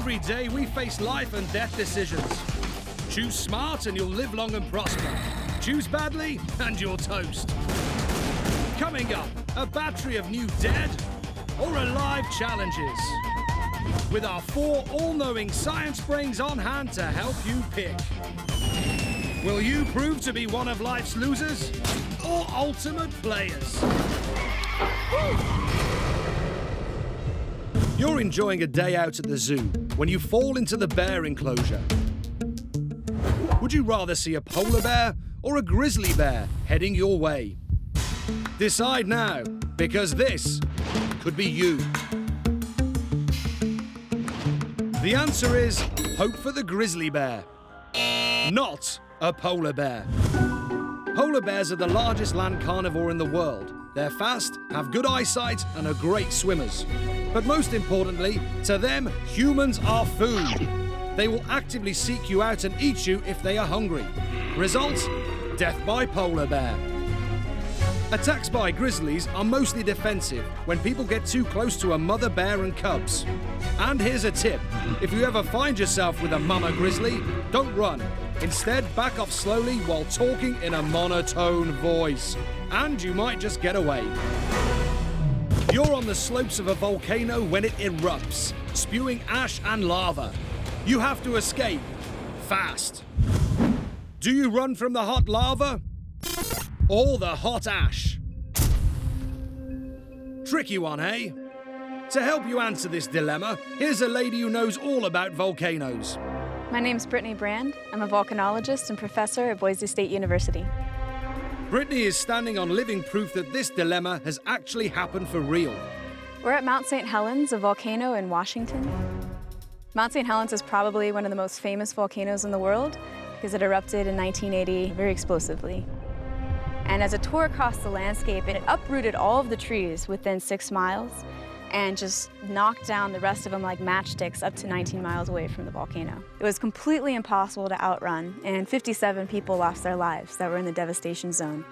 Every day we face life and death decisions. Choose smart and you'll live long and prosper. Choose badly and you're toast. Coming up, a battery of new dead or alive challenges. With our 4 all-knowing science brains on hand to help you pick. Will you prove to be one of life's losers or ultimate players? You're enjoying a day out at the zoo when you fall into the bear enclosure. Would you rather see a polar bear or a grizzly bear heading your way? Decide now, because this could be you. The answer is hope for the grizzly bear, not a polar bear. Polar bears are the largest land carnivore in the world. They're fast, have good eyesight, and are great swimmers. But most importantly, to them, humans are food. They will actively seek you out and eat you if they are hungry. Result? Death by polar bear. Attacks by grizzlies are mostly defensive when people get too close to a mother bear and cubs. And here's a tip. If you ever find yourself with a mama grizzly, don't run. Instead, back off slowly while talking in a monotone voice. And you might just get away. You're on the slopes of a volcano when it erupts, spewing ash and lava. You have to escape fast. Do you run from the hot lava or the hot ash? Tricky one, eh? To help you answer this dilemma, here's a lady who knows all about volcanoes. My name's Brittany Brand. I'm a volcanologist and professor at Boise State University. Brittany is standing on living proof that this dilemma has actually happened for real. We're at Mount St. Helens, a volcano in Washington. Mount St. Helens is probably one of the most famous volcanoes in the world because it erupted in 1980 very explosively. And as it tore across the landscape, it uprooted all of the trees within 6 miles and just knocked down the rest of them like matchsticks up to 19 miles away from the volcano. It was completely impossible to outrun, and 57 people lost their lives that were in the devastation zone.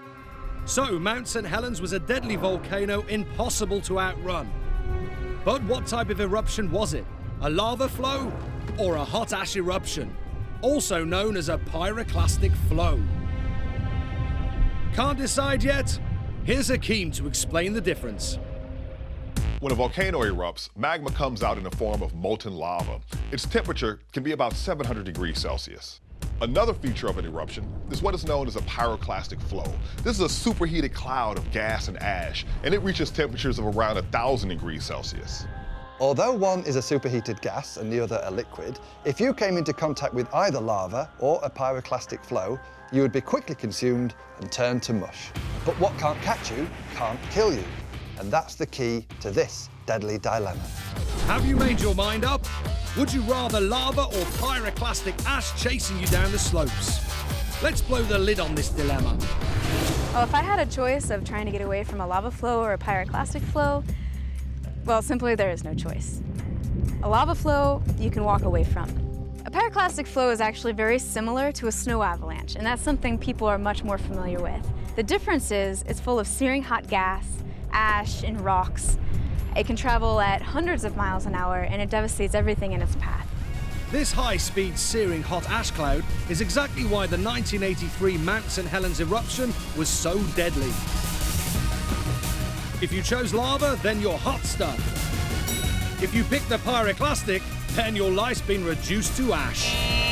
So Mount St. Helens was a deadly volcano impossible to outrun. But what type of eruption was it? A lava flow or a hot ash eruption, also known as a pyroclastic flow? Can't decide yet? Here's Akeem to explain the difference. When a volcano erupts, magma comes out in the form of molten lava. Its temperature can be about 700 degrees Celsius. Another feature of an eruption is what is known as a pyroclastic flow. This is a superheated cloud of gas and ash, and it reaches temperatures of around 1,000 degrees Celsius. Although one is a superheated gas and the other a liquid, if you came into contact with either lava or a pyroclastic flow, you would be quickly consumed and turned to mush. But what can't catch you can't kill you. And that's the key to this deadly dilemma. Have you made your mind up? Would you rather lava or pyroclastic ash chasing you down the slopes? Let's blow the lid on this dilemma. Well, if I had a choice of trying to get away from a lava flow or a pyroclastic flow, well, simply there is no choice. A lava flow you can walk away from. A pyroclastic flow is actually very similar to a snow avalanche, and that's something people are much more familiar with. The difference is it's full of searing hot gas, ash, and rocks. It can travel at hundreds of miles an hour, and it devastates everything in its path. This high-speed searing hot ash cloud is exactly why the 1983 Mount St. Helens eruption was so deadly. If you chose lava, then you're hot stuff. If you picked the pyroclastic, then your life's been reduced to ash.